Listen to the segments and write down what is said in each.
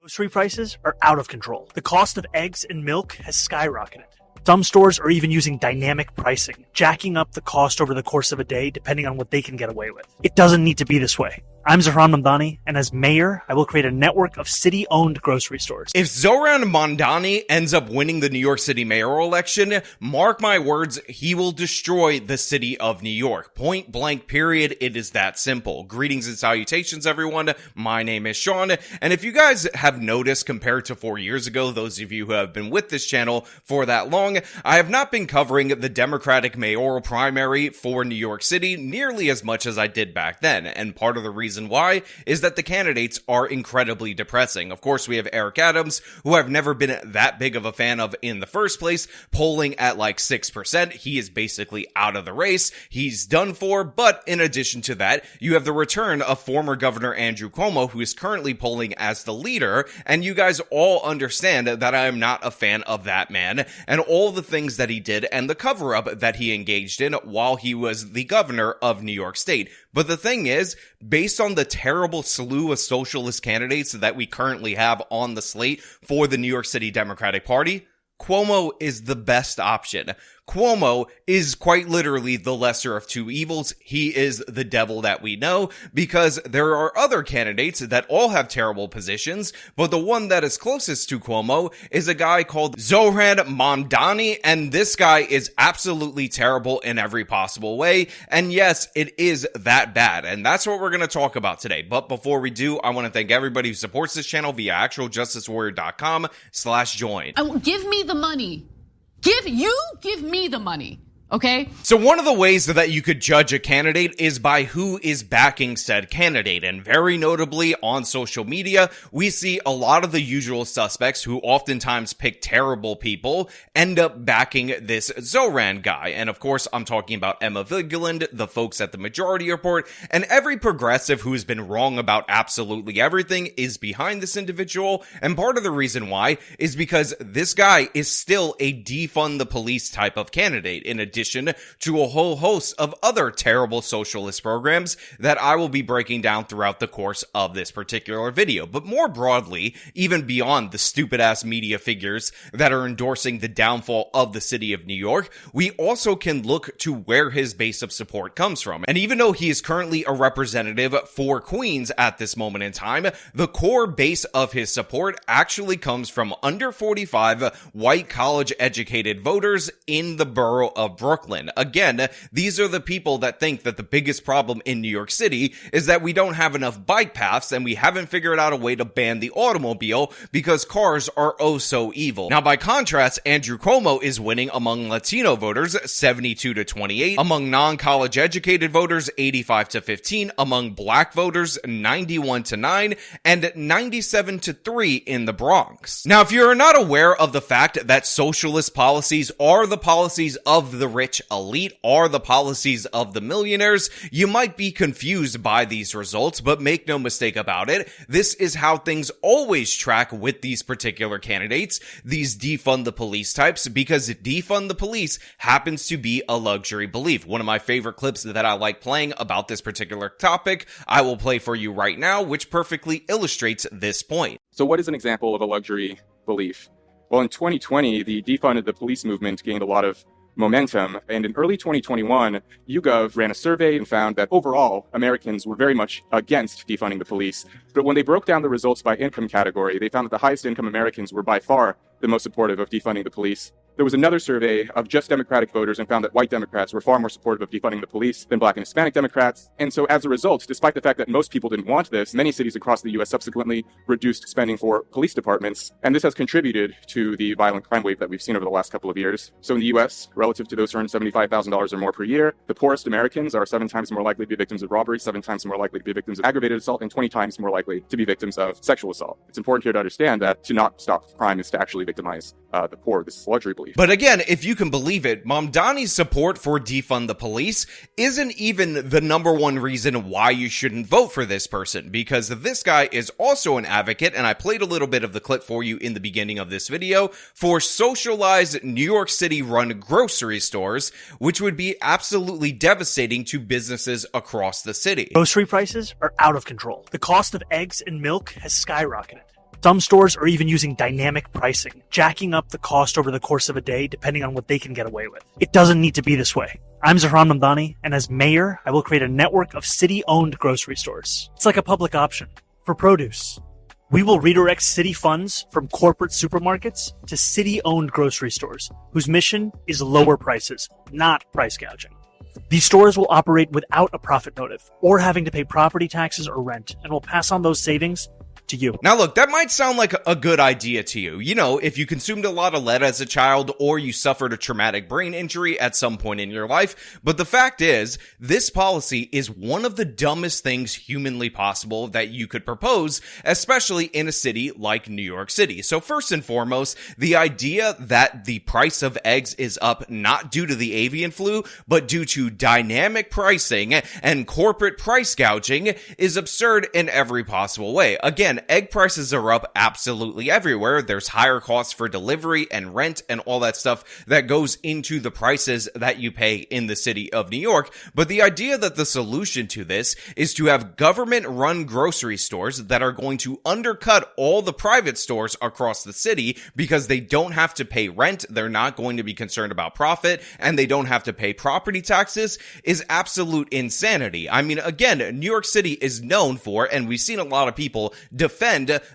Grocery prices are out of control. The cost of eggs and milk has skyrocketed. Some stores are even using dynamic pricing, jacking up the cost over the course of a day depending on what they can get away with. It doesn't need to be this way. I'm Zohran Mamdani, and as mayor, I will create a network of city-owned grocery stores. If Zohran Mamdani ends up winning the New York City mayoral election, mark my words, he will destroy the city of New York. Point blank, period. It is that simple. Greetings and salutations, everyone. My name is Sean, and if you guys have noticed compared to 4 years ago, those of you who have been with this channel for that long, I have not been covering the Democratic mayoral primary for New York City nearly as much as I did back then, and part of the reason why is that the candidates are incredibly depressing. Of course, we have Eric Adams, who I've never been that big of a fan of in the first place, polling at like 6%. He is basically out of the race. He's done for, but in addition to that, you have the return of former Governor Andrew Cuomo, who is currently polling as the leader, and you guys all understand that I am not a fan of that man, and all the things that he did, and the cover-up that he engaged in while he was the governor of New York State. But the thing is, based on the terrible slew of socialist candidates that we currently have on the slate for the New York City Democratic Party, Cuomo is the best option. Cuomo is quite literally the lesser of two evils. He is the devil that we know, because there are other candidates that all have terrible positions, but the one that is closest to Cuomo is a guy called Zohran Mamdani, and this guy is absolutely terrible in every possible way, and yes, it is that bad, and that's what we're going to talk about today. But before we do, I want to thank everybody who supports this channel via actualjusticewarrior.com/join. Give me the money. Give me the money. Okay. So one of the ways that you could judge a candidate is by who is backing said candidate. And very notably on social media, we see a lot of the usual suspects who oftentimes pick terrible people end up backing this Zohran guy. And of course, I'm talking about Emma Vigeland, the folks at the Majority Report, and every progressive who's been wrong about absolutely everything is behind this individual. And part of the reason why is because this guy is still a defund the police type of candidate, in addition to a whole host of other terrible socialist programs that I will be breaking down throughout the course of this particular video. But more broadly, even beyond the stupid-ass media figures that are endorsing the downfall of the city of New York, we also can look to where his base of support comes from. And even though he is currently a representative for Queens at this moment in time, the core base of his support actually comes from under 45 white college-educated voters in the borough of Brooklyn. Again, these are the people that think that the biggest problem in New York City is that we don't have enough bike paths and we haven't figured out a way to ban the automobile because cars are oh so evil. Now, by contrast, Andrew Cuomo is winning among Latino voters 72-28, among non-college educated voters 85-15, among black voters 91-9, and 97-3 in the Bronx. Now, if you're not aware of the fact that socialist policies are the policies of the rich elite, are the policies of the millionaires, you might be confused by these results, but make no mistake about it, this is how things always track with these particular candidates, these defund the police types, because defund the police happens to be a luxury belief. One of my favorite clips that I like playing about this particular topic, I will play for you right now, which perfectly illustrates this point. So what is an example of a luxury belief? Well, in 2020, the defunded the police movement gained a lot of momentum. And in early 2021, YouGov ran a survey and found that overall, Americans were very much against defunding the police. But when they broke down the results by income category, they found that the highest income Americans were by far the most supportive of defunding the police. There was another survey of just Democratic voters and found that white Democrats were far more supportive of defunding the police than black and Hispanic Democrats. And so as a result, despite the fact that most people didn't want this, many cities across the U.S. subsequently reduced spending for police departments. And this has contributed to the violent crime wave that we've seen over the last couple of years. So in the U.S., relative to those who earn $75,000 or more per year, the poorest Americans are 7 times more likely to be victims of robbery, 7 times more likely to be victims of aggravated assault, and 20 times more likely to be victims of sexual assault. It's important here to understand that to not stop crime is to actually victimize the poor. This is a luxury belief. But again, if you can believe it, Mamdani's support for defund the police isn't even the number one reason why you shouldn't vote for this person, because this guy is also an advocate, and I played a little bit of the clip for you in the beginning of this video, for socialized New York City run grocery stores, which would be absolutely devastating to businesses across the city. Grocery prices are out of control. The cost of eggs and milk has skyrocketed. Some stores are even using dynamic pricing, jacking up the cost over the course of a day depending on what they can get away with. It doesn't need to be this way. I'm Zohran Mamdani, and as mayor, I will create a network of city-owned grocery stores. It's like a public option for produce. We will redirect city funds from corporate supermarkets to city-owned grocery stores, whose mission is lower prices, not price gouging. These stores will operate without a profit motive or having to pay property taxes or rent, and will pass on those savings to you. Now look, that might sound like a good idea to you. You know, if you consumed a lot of lead as a child or you suffered a traumatic brain injury at some point in your life. But the fact is, this policy is one of the dumbest things humanly possible that you could propose, especially in a city like New York City. So first and foremost, the idea that the price of eggs is up not due to the avian flu, but due to dynamic pricing and corporate price gouging is absurd in every possible way. Again, egg prices are up absolutely everywhere. There's higher costs for delivery and rent and all that stuff that goes into the prices that you pay in the city of New York. But the idea that the solution to this is to have government-run grocery stores that are going to undercut all the private stores across the city because they don't have to pay rent, they're not going to be concerned about profit, and they don't have to pay property taxes is absolute insanity. I mean, again, New York City is known for, and we've seen a lot of people defend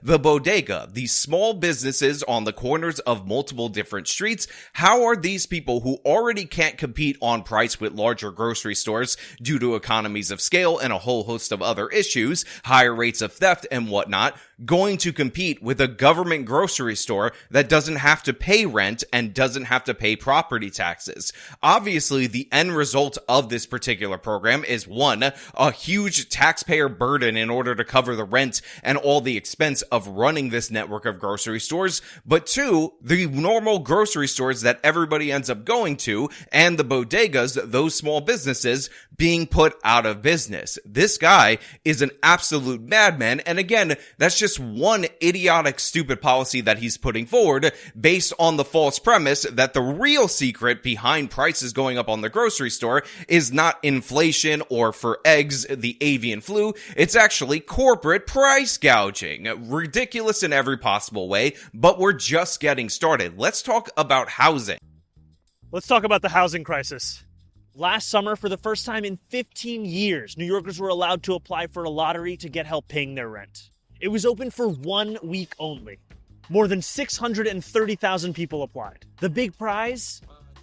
the bodega, these small businesses on the corners of multiple different streets. How are these people who already can't compete on price with larger grocery stores due to economies of scale and a whole host of other issues, higher rates of theft and whatnot, going to compete with a government grocery store that doesn't have to pay rent and doesn't have to pay property taxes? Obviously, the end result of this particular program is one, a huge taxpayer burden in order to cover the rent and all the expense of running this network of grocery stores, but two, the normal grocery stores that everybody ends up going to and the bodegas, those small businesses, being put out of business. This guy is an absolute madman, and again, that's just one idiotic, stupid policy that he's putting forward based on the false premise that the real secret behind prices going up on the grocery store is not inflation or, for eggs, the avian flu. It's actually corporate price gouging. Ridiculous in every possible way, but we're just getting started. Let's talk about housing. Let's talk about the housing crisis. Last summer, for the first time in 15 years, New Yorkers were allowed to apply for a lottery to get help paying their rent. It was open for 1 week only. More than 630,000 people applied. The big prize?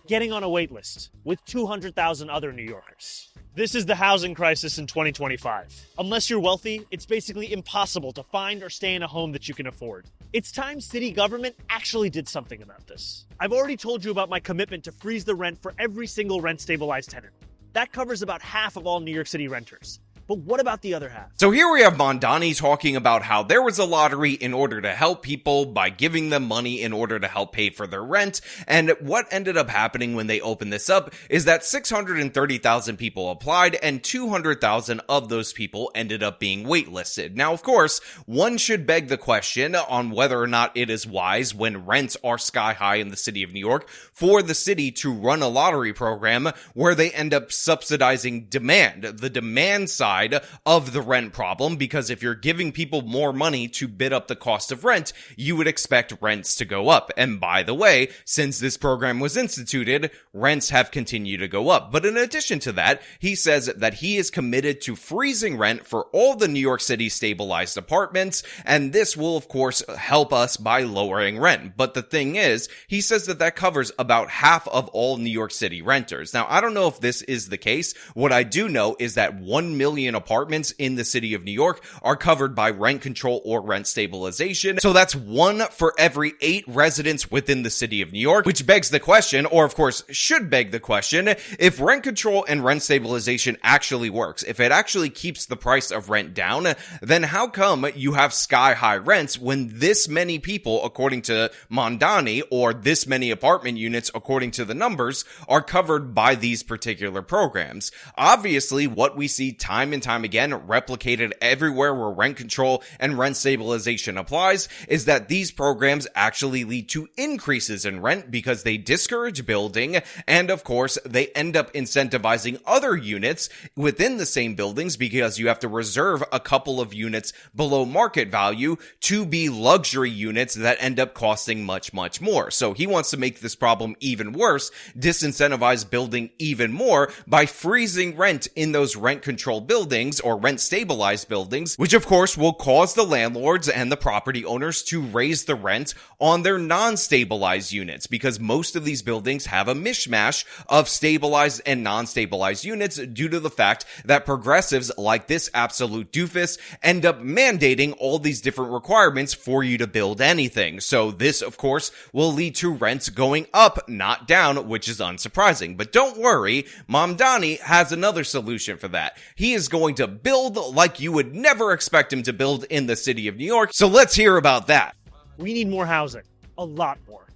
Getting on a wait list with 200,000 other New Yorkers. This is the housing crisis in 2025. Unless you're wealthy, it's basically impossible to find or stay in a home that you can afford. It's time city government actually did something about this. I've already told you about my commitment to freeze the rent for every single rent-stabilized tenant. That covers about half of all New York City renters. But what about the other half? So here we have Mamdani talking about how there was a lottery in order to help people by giving them money in order to help pay for their rent. And what ended up happening when they opened this up is that 630,000 people applied and 200,000 of those people ended up being waitlisted. Now, of course, one should beg the question on whether or not it is wise when rents are sky high in the city of New York for the city to run a lottery program where they end up subsidizing demand, the demand side of the rent problem, because if you're giving people more money to bid up the cost of rent, you would expect rents to go up. And by the way, since this program was instituted, rents have continued to go up. But in addition to that, he says that he is committed to freezing rent for all the New York City stabilized apartments, and this will of course help us by lowering rent. But the thing is, he says that that covers about half of all New York City renters. Now, I don't know if this is the case. What I do know is that 1 million apartments in the city of New York are covered by rent control or rent stabilization. So that's 1 for every 8 residents within the city of New York, which begs the question, or of course should beg the question, if rent control and rent stabilization actually works, if it actually keeps the price of rent down, then how come you have sky high rents when this many people, according to Mamdani, or this many apartment units, according to the numbers, are covered by these particular programs? Obviously, what we see time and and time again, replicated everywhere where rent control and rent stabilization applies, is that these programs actually lead to increases in rent because they discourage building, and of course, they end up incentivizing other units within the same buildings because you have to reserve a couple of units below market value to be luxury units that end up costing much, much more. So he wants to make this problem even worse, disincentivize building even more by freezing rent in those rent-controlled buildings or rent-stabilized buildings, which of course will cause the landlords and the property owners to raise the rent on their non-stabilized units because most of these buildings have a mishmash of stabilized and non-stabilized units due to the fact that progressives like this absolute doofus end up mandating all these different requirements for you to build anything. So this, of course, will lead to rents going up, not down, which is unsurprising. But don't worry, Mamdani has another solution for that. He is going to build like you would never expect him to build in the city of New York. So let's hear about that. We need more housing. A lot more.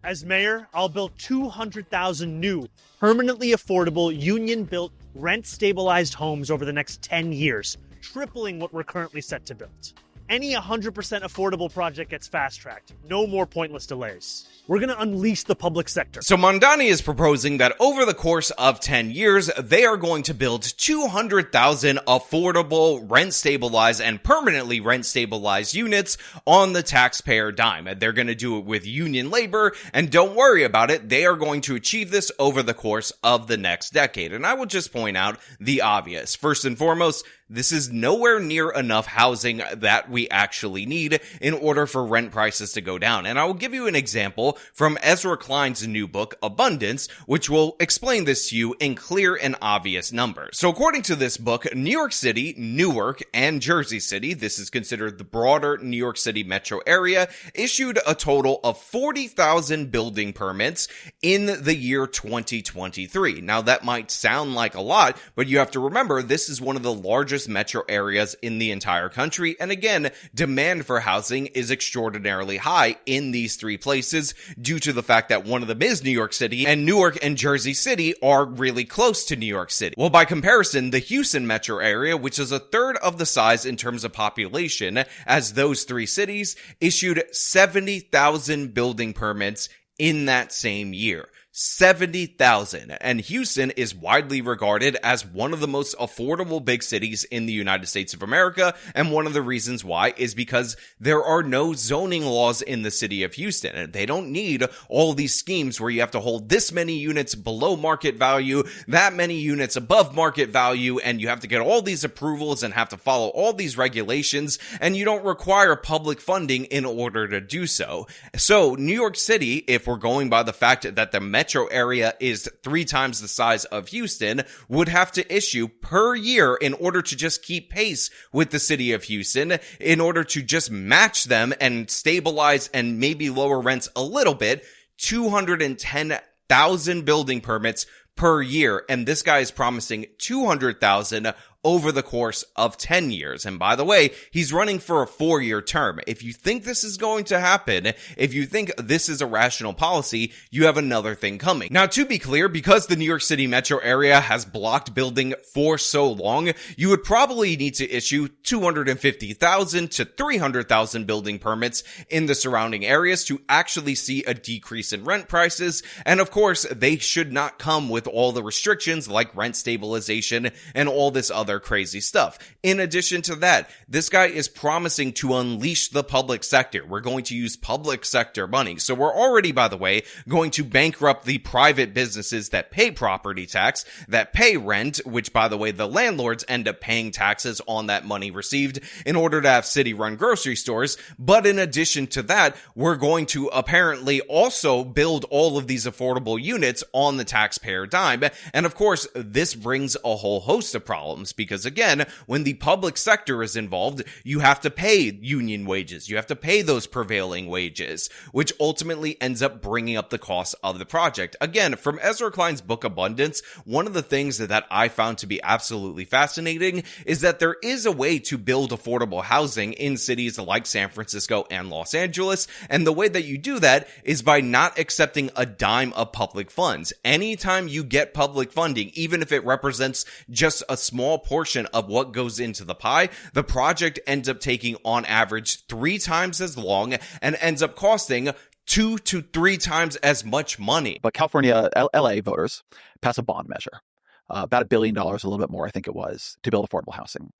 As mayor, I'll build 200,000 new, permanently affordable, union-built, rent-stabilized homes over the next 10 years, tripling what we're currently set to build. Any 100% affordable project gets fast-tracked. No more pointless delays. We're going to unleash the public sector. So Mamdani is proposing that over the course of 10 years, they are going to build 200,000 affordable, rent-stabilized, and permanently rent-stabilized units on the taxpayer dime. And they're going to do it with union labor, and don't worry about it, they are going to achieve this over the course of the next decade. And I will just point out the obvious. First and foremost, this is nowhere near enough housing that we actually need in order for rent prices to go down. And I will give you an example from Ezra Klein's new book, Abundance, which will explain this to you in clear and obvious numbers. So according to this book, New York City, Newark, and Jersey City, this is considered the broader New York City metro area, issued a total of 40,000 building permits in the year 2023. Now that might sound like a lot, but you have to remember this is one of the largest metro areas in the entire country. And again, demand for housing is extraordinarily high in these three places due to the fact that one of them is New York City and Newark and Jersey City are really close to New York City. Well, by comparison, the Houston metro area, which is a third of the size in terms of population as those three cities, issued 70,000 building permits in that same year. 70,000. And Houston is widely regarded as one of the most affordable big cities in the United States of America. And one of the reasons why is because there are no zoning laws in the city of Houston. And they don't need all these schemes where you have to hold this many units below market value, that many units above market value, and you have to get all these approvals and have to follow all these regulations. And you don't require public funding in order to do so. So New York City, if we're going by the fact that the metro area is 3 times the size of Houston, would have to issue per year in order to just keep pace with the city of Houston, in order to just match them and stabilize and maybe lower rents a little bit, 210,000 building permits per year. And this guy is promising 200,000 over the course of 10 years. And by the way, he's running for a 4-year term. If you think this is going to happen, if you think this is a rational policy, you have another thing coming. Now, to be clear, because the New York City metro area has blocked building for so long, you would probably need to issue 250,000 to 300,000 building permits in the surrounding areas to actually see a decrease in rent prices. And of course, they should not come with all the restrictions like rent stabilization and all this other crazy stuff. In addition to that, this guy is promising to unleash the public sector. We're going to use public sector money. So we're already, by the way, going to bankrupt the private businesses that pay property tax, that pay rent, which, by the way, the landlords end up paying taxes on that money received in order to have city-run grocery stores. But in addition to that, we're going to apparently also build all of these affordable units on the taxpayer dime. And of course, this brings a whole host of problems. Because again, when the public sector is involved, you have to pay union wages. You have to pay those prevailing wages, which ultimately ends up bringing up the cost of the project. Again, from Ezra Klein's book Abundance, one of the things that I found to be absolutely fascinating is that there is a way to build affordable housing in cities like San Francisco and Los Angeles. And the way that you do that is by not accepting a dime of public funds. Anytime you get public funding, even if it represents just a small portion of what goes into the pie, the project ends up taking on average 3 times as long and ends up costing 2 to 3 times as much money. But California, LA voters pass a bond measure, about $1 billion, a little bit more, I think it was, to build affordable housing.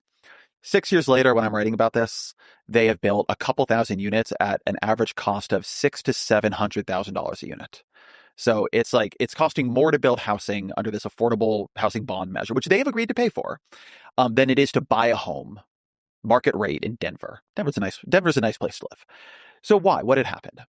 6 years later, when I'm writing about this, they have built a couple thousand units at an average cost of $600,000 to $700,000 a unit. So it's costing more to build housing under this affordable housing bond measure, which they have agreed to pay for, than it is to buy a home, market rate in Denver. Denver's a nice place to live. So why? What had happened?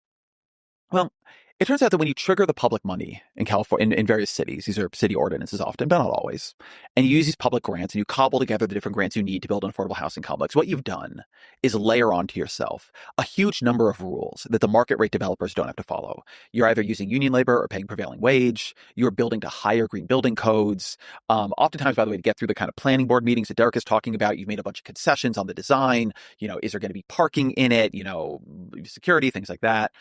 Well, it turns out that when you trigger the public money in California, in various cities, these are city ordinances often, but not always, and you use these public grants and you cobble together the different grants you need to build an affordable housing complex, what you've done is layer onto yourself a huge number of rules that the market rate developers don't have to follow. You're either using union labor or paying prevailing wage. You're building to higher green building codes. Oftentimes, by the way, to get through the kind of planning board meetings that Derek is talking about, you've made a bunch of concessions on the design. Is there going to be parking in it? Security, things like that.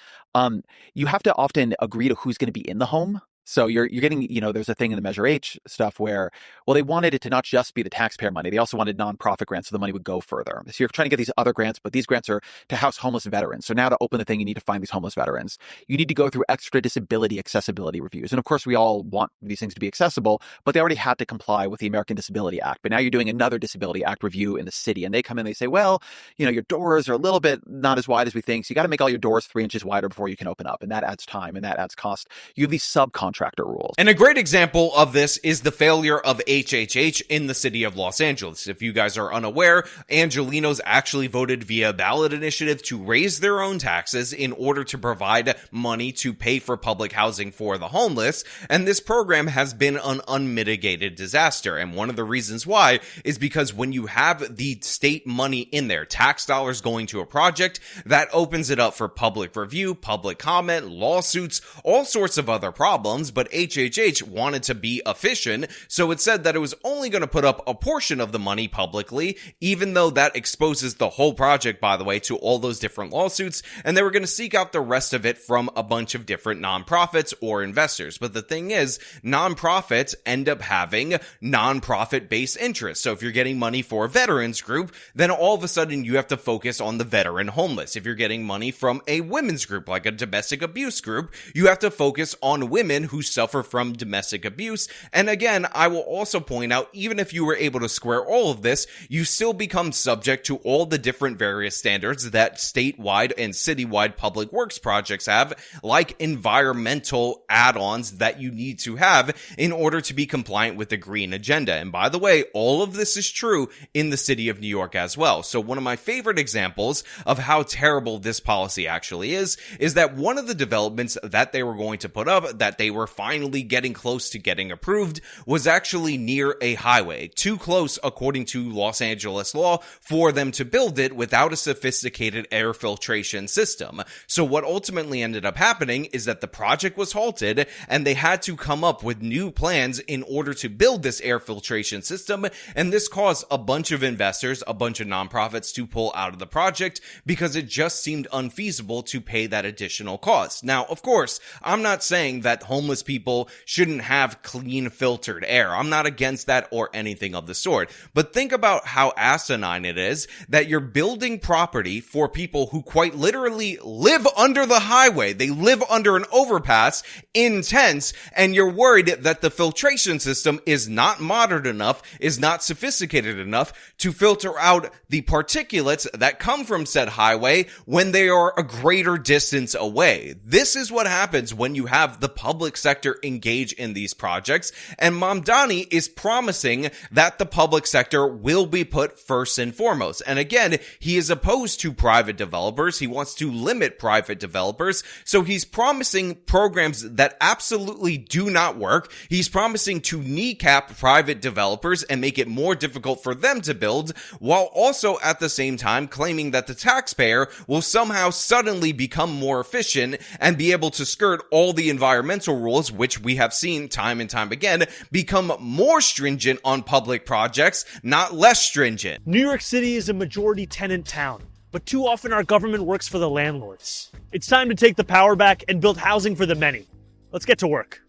You have to often agree to who's going to be in the home. So you're getting, there's a thing in the Measure H stuff where, well, they wanted it to not just be the taxpayer money. They also wanted nonprofit grants so the money would go further. So you're trying to get these other grants, but these grants are to house homeless veterans. So now to open the thing, you need to find these homeless veterans. You need to go through extra disability accessibility reviews. And of course, we all want these things to be accessible, but they already had to comply with the American Disability Act. But now you're doing another Disability Act review in the city. And they come in, they say, well, your doors are a little bit not as wide as we think. So you got to make all your doors 3 inches wider before you can open up. And that adds time and that adds cost. You have these subcontractor rules. And a great example of this is the failure of HHH in the city of Los Angeles. If you guys are unaware, Angelenos actually voted via ballot initiative to raise their own taxes in order to provide money to pay for public housing for the homeless. And this program has been an unmitigated disaster. And one of the reasons why is because when you have the state money in there, tax dollars going to a project, that opens it up for public review, public comment, lawsuits, all sorts of other problems. But HHH wanted to be efficient, so it said that it was only going to put up a portion of the money publicly, even though that exposes the whole project, by the way, to all those different lawsuits, and they were going to seek out the rest of it from a bunch of different nonprofits or investors. But the thing is, nonprofits end up having nonprofit-based interests. So if you're getting money for a veterans group, then all of a sudden you have to focus on the veteran homeless. If you're getting money from a women's group, like a domestic abuse group, you have to focus on women who suffer from domestic abuse. And again, I will also point out, even if you were able to square all of this, you still become subject to all the different various standards that statewide and citywide public works projects have, like environmental add-ons that you need to have in order to be compliant with the green agenda. And by the way, all of this is true in the city of New York as well. So one of my favorite examples of how terrible this policy actually is that one of the developments that they were going to put up, that they were finally getting close to getting approved, was actually near a highway. Too close, according to Los Angeles law, for them to build it without a sophisticated air filtration system. So what ultimately ended up happening is that the project was halted and they had to come up with new plans in order to build this air filtration system. And this caused a bunch of investors, a bunch of nonprofits to pull out of the project because it just seemed unfeasible to pay that additional cost. Now, of course, I'm not saying that homeless people shouldn't have clean filtered air. I'm not against that or anything of the sort. But think about how asinine it is that you're building property for people who quite literally live under the highway. They live under an overpass in tents, and you're worried that the filtration system is not modern enough, is not sophisticated enough to filter out the particulates that come from said highway when they are a greater distance away. This is what happens when you have the public sector engage in these projects, and Mamdani is promising that the public sector will be put first and foremost. And again, he is opposed to private developers. He wants to limit private developers. So he's promising programs that absolutely do not work. He's promising to kneecap private developers and make it more difficult for them to build, while also at the same time claiming that the taxpayer will somehow suddenly become more efficient and be able to skirt all the environmental rules, which we have seen time and time again become more stringent on public projects, not less stringent. New York City is a majority tenant town, but too often our government works for the landlords. It's time to take the power back and build housing for the many. Let's get to work.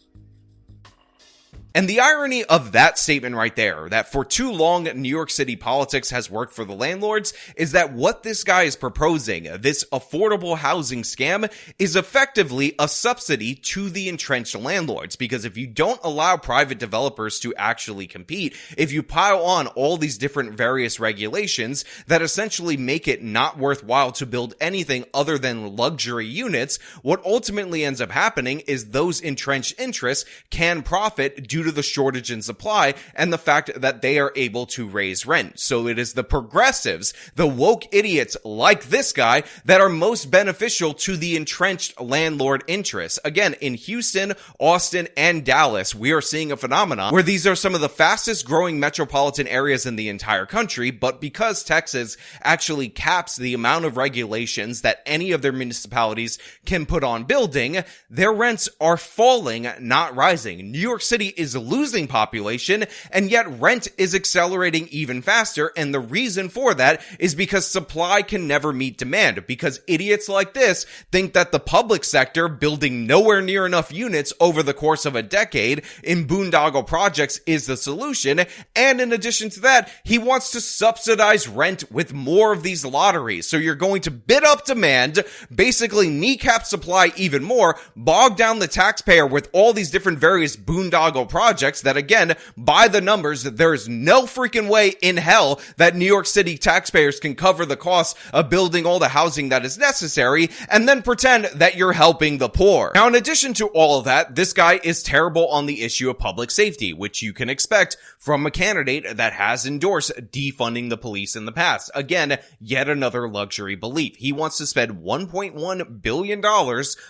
And the irony of that statement right there, that for too long New York City politics has worked for the landlords, is that what this guy is proposing, this affordable housing scam, is effectively a subsidy to the entrenched landlords. Because if you don't allow private developers to actually compete, if you pile on all these different various regulations that essentially make it not worthwhile to build anything other than luxury units, what ultimately ends up happening is those entrenched interests can profit due to the shortage in supply and the fact that they are able to raise rent. So it is the progressives, the woke idiots like this guy, that are most beneficial to the entrenched landlord interests. Again, in Houston, Austin, and Dallas, we are seeing a phenomenon where these are some of the fastest growing metropolitan areas in the entire country, but because Texas actually caps the amount of regulations that any of their municipalities can put on building, their rents are falling, not rising. New York City is losing population, and yet rent is accelerating even faster, and the reason for that is because supply can never meet demand, because idiots like this think that the public sector building nowhere near enough units over the course of a decade in boondoggle projects is the solution, and in addition to that, he wants to subsidize rent with more of these lotteries. So you're going to bid up demand, basically kneecap supply even more, bog down the taxpayer with all these different various boondoggle projects that, again, by the numbers, there's no freaking way in hell that New York City taxpayers can cover the cost of building all the housing that is necessary, and then pretend that you're helping the poor. Now, in addition to all of that, this guy is terrible on the issue of public safety, which you can expect from a candidate that has endorsed defunding the police in the past. Again, yet another luxury belief. He wants to spend $1.1 billion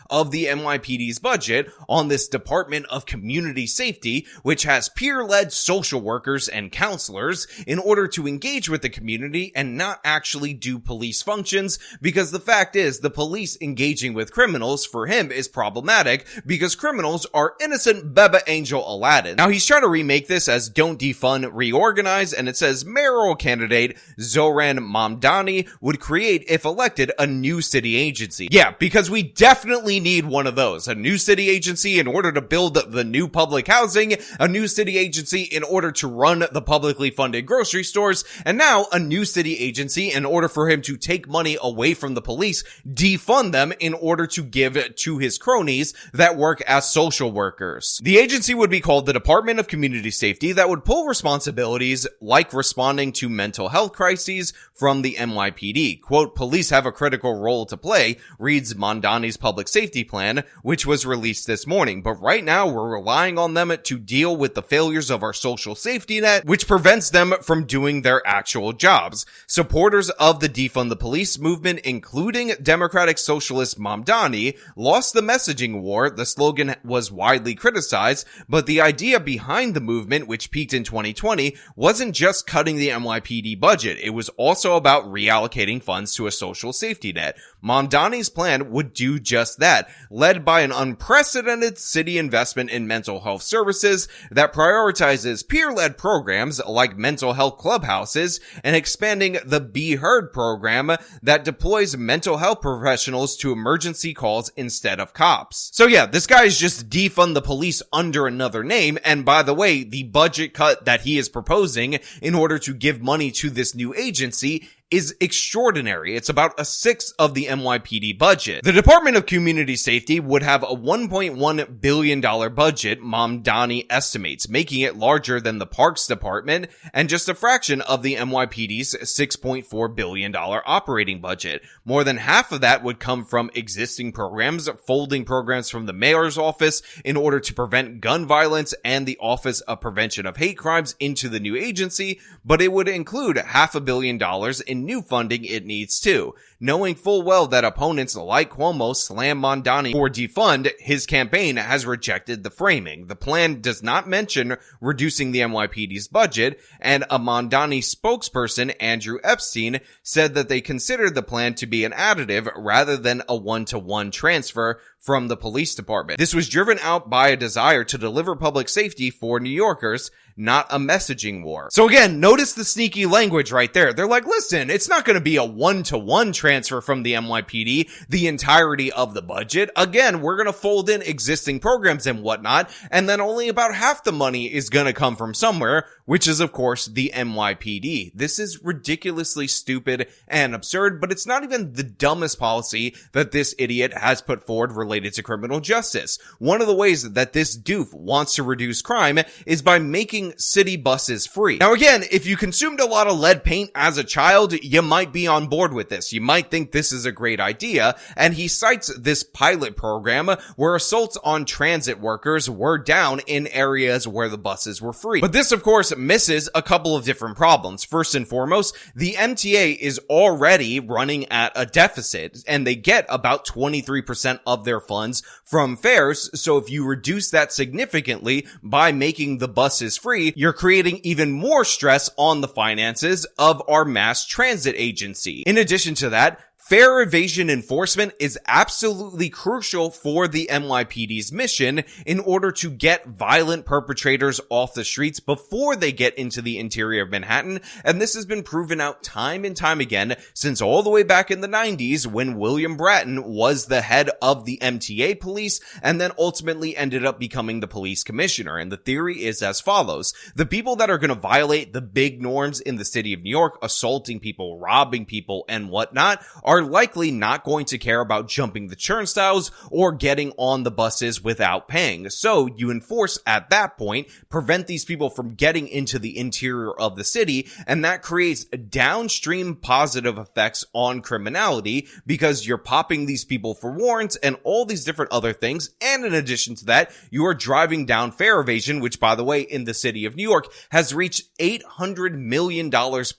of the NYPD's budget on this Department of Community Safety, which has peer-led social workers and counselors in order to engage with the community and not actually do police functions, because the fact is the police engaging with criminals for him is problematic because criminals are innocent Baba Angel Aladdin. Now he's trying to remake this as Don't Defund, Reorganize, and it says mayoral candidate Zohran Mamdani would create, if elected, a new city agency. Yeah, because we definitely need one of those. A new city agency in order to build the new public housing, a new city agency in order to run the publicly funded grocery stores, and now a new city agency in order for him to take money away from the police, defund them in order to give to his cronies that work as social workers. The agency would be called the Department of Community Safety, that would pull responsibilities like responding to mental health crises from the NYPD. Quote, police have a critical role to play, reads Mamdani's public safety plan, which was released this morning. But right now we're relying on them to deal with the failures of our social safety net, which prevents them from doing their actual jobs. Supporters of the Defund the Police movement, including Democratic Socialist Mamdani, lost the messaging war. The slogan was widely criticized, but the idea behind the movement, which peaked in 2020, wasn't just cutting the NYPD budget. It was also about reallocating funds to a social safety net. Mamdani's plan would do just that, led by an unprecedented city investment in mental health services that prioritizes peer-led programs like mental health clubhouses and expanding the Be Heard program that deploys mental health professionals to emergency calls instead of cops. So yeah, this guy is just defund the police under another name, and by the way, the budget cut that he is proposing in order to give money to this new agency is extraordinary. It's about a sixth of the NYPD budget. The Department of Community Safety would have a $1.1 billion budget, Mamdani estimates, making it larger than the Parks Department and just a fraction of the NYPD's $6.4 billion operating budget. More than half of that would come from existing programs, folding programs from the mayor's office in order to prevent gun violence and the Office of Prevention of Hate Crimes into the new agency, but it would include $500 million in new funding it needs too. Knowing full well that opponents like Cuomo slam Mamdani for defund, his campaign has rejected the framing. The plan does not mention reducing the NYPD's budget, and a Mamdani spokesperson, Andrew Epstein, said that they considered the plan to be an additive rather than a one-to-one transfer from the police department. This was driven out by a desire to deliver public safety for New Yorkers, not a messaging war. So again, notice the sneaky language right there. They're like, listen, it's not going to be a one-to-one transfer transfer from the NYPD the entirety of the budget. Again, we're going to fold in existing programs and whatnot, and then only about half the money is going to come from somewhere, which is of course the NYPD. This is ridiculously stupid and absurd, but it's not even the dumbest policy that this idiot has put forward related to criminal justice. One of the ways that this doof wants to reduce crime is by making city buses free. Now again, if you consumed a lot of lead paint as a child, you might be on board with this. You might think this is a great idea, and he cites this pilot program where assaults on transit workers were down in areas where the buses were free. But this of course misses a couple of different problems. First and foremost, the MTA is already running at a deficit, and they get about 23% of their funds from fares. So if you reduce that significantly by making the buses free, you're creating even more stress on the finances of our mass transit agency. In addition to that, fare evasion enforcement is absolutely crucial for the NYPD's mission in order to get violent perpetrators off the streets before they get into the interior of Manhattan, and this has been proven out time and time again since all the way back in the 90s when William Bratton was the head of the MTA police and then ultimately ended up becoming the police commissioner. And the theory is as follows: the people that are going to violate the big norms in the city of New York, assaulting people, robbing people, and whatnot, are likely not going to care about jumping the turnstiles or getting on the buses without paying. So you enforce at that point, prevent these people from getting into the interior of the city, and that creates downstream positive effects on criminality because you're popping these people for warrants and all these different other things. And in addition to that, you are driving down fare evasion, which by the way, in the city of New York has reached $800 million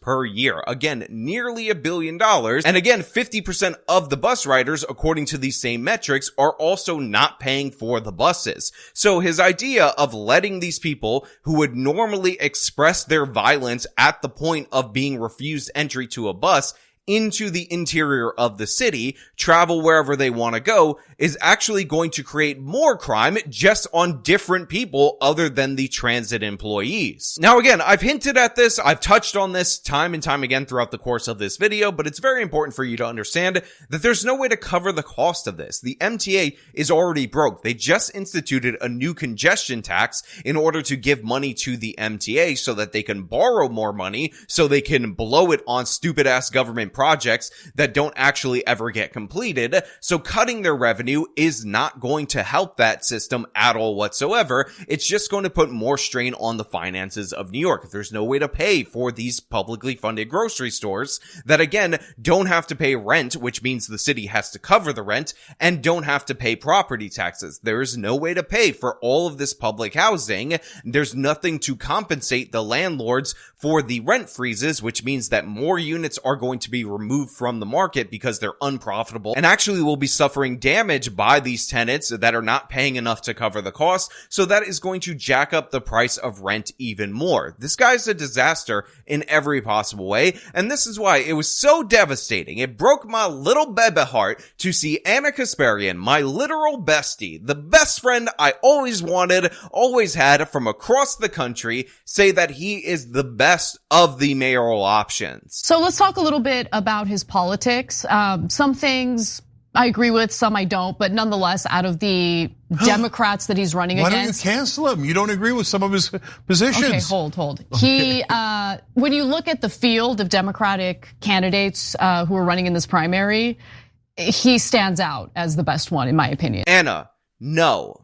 per year. Again, nearly $1 billion. And again, 50% of the bus riders, according to these same metrics, are also not paying for the buses. So his idea of letting these people who would normally express their violence at the point of being refused entry to a bus into the interior of the city, travel wherever they want to go, is actually going to create more crime just on different people other than the transit employees. Now again, I've hinted at this, I've touched on this time and time again throughout the course of this video, but it's very important for you to understand that there's no way to cover the cost of this. The MTA is already broke. They just instituted a new congestion tax in order to give money to the MTA so that they can borrow more money, so they can blow it on stupid ass government projects that don't actually ever get completed. So cutting their revenue is not going to help that system at all whatsoever. It's just going to put more strain on the finances of New York. There's no way to pay for these publicly funded grocery stores that again don't have to pay rent, which means the city has to cover the rent, and don't have to pay property taxes. There is no way to pay for all of this public housing. There's nothing to compensate the landlords for the rent freezes, which means that more units are going to be removed from the market because they're unprofitable and actually will be suffering damage by these tenants that are not paying enough to cover the cost. So that is going to jack up the price of rent even more. This guy's a disaster in every possible way, and this is why it was so devastating. It broke my little baby heart to see Anna Kasparian, my literal bestie, the best friend I always wanted, always had from across the country, say that he is the best of the mayoral options. So let's talk a little bit about his politics. Some things I agree with, some I don't, but nonetheless, out of the Democrats that he's running against. Why don't you cancel him? You don't agree with some of his positions. Okay, hold. He, when you look at the field of Democratic candidates who are running in this primary, he stands out as the best one, in my opinion. Anna, no,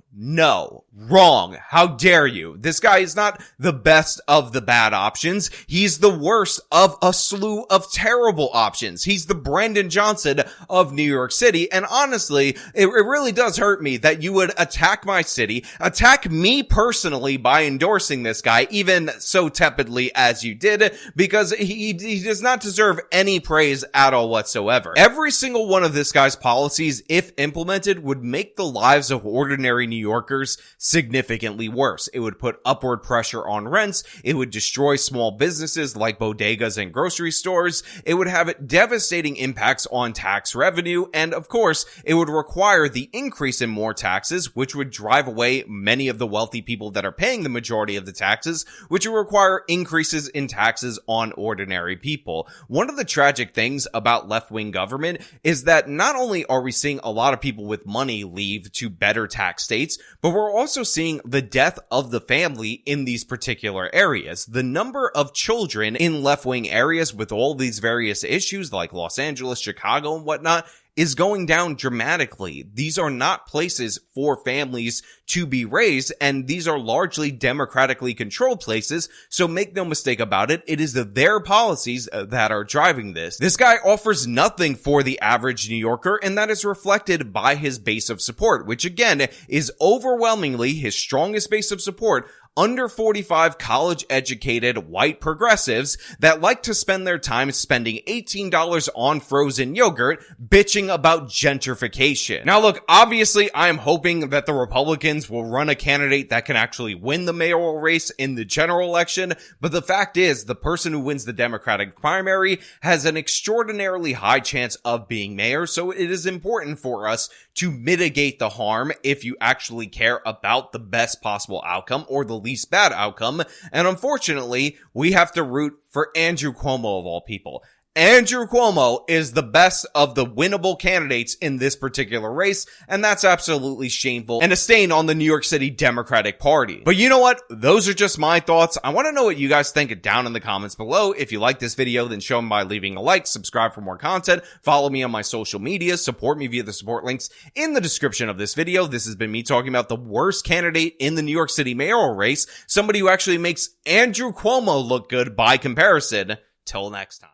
wrong. How dare you? This guy is not the best of the bad options. He's the worst of a slew of terrible options. He's the Brandon Johnson of New York City. And honestly, it really does hurt me that you would attack my city, attack me personally by endorsing this guy, even so tepidly as you did, because he does not deserve any praise at all whatsoever. Every single one of this guy's policies, if implemented, would make the lives of ordinary New Yorkers significantly worse. It would put upward pressure on rents. It would destroy small businesses like bodegas and grocery stores. It would have devastating impacts on tax revenue. And of course, it would require the increase in more taxes, which would drive away many of the wealthy people that are paying the majority of the taxes, which would require increases in taxes on ordinary people. One of the tragic things about left-wing government is that not only are we seeing a lot of people with money leave to better tax states, but we're also seeing the death of the family in these particular areas. The number of children in left-wing areas with all these various issues like Los Angeles, Chicago, and whatnot is going down dramatically. These are not places for families to be raised, and these are largely democratically controlled places, so make no mistake about it, it is their policies that are driving this. This guy offers nothing for the average New Yorker, and that is reflected by his base of support, which again is overwhelmingly his strongest base of support, under 45 college-educated white progressives that like to spend their time spending $18 on frozen yogurt bitching about gentrification. Now look, obviously I am hoping that the Republicans will run a candidate that can actually win the mayoral race in the general election, but the fact is the person who wins the Democratic primary has an extraordinarily high chance of being mayor, so it is important for us to mitigate the harm if you actually care about the best possible outcome or the least bad outcome. And unfortunately, we have to root for Andrew Cuomo of all people. Andrew Cuomo is the best of the winnable candidates in this particular race, and that's absolutely shameful and a stain on the New York City Democratic Party. But you know what? Those are just my thoughts. I want to know what you guys think down in the comments below. If you like this video, then show me by leaving a like, subscribe for more content, follow me on my social media, support me via the support links in the description of this video. This has been me talking about the worst candidate in the New York City mayoral race, somebody who actually makes Andrew Cuomo look good by comparison. Till next time.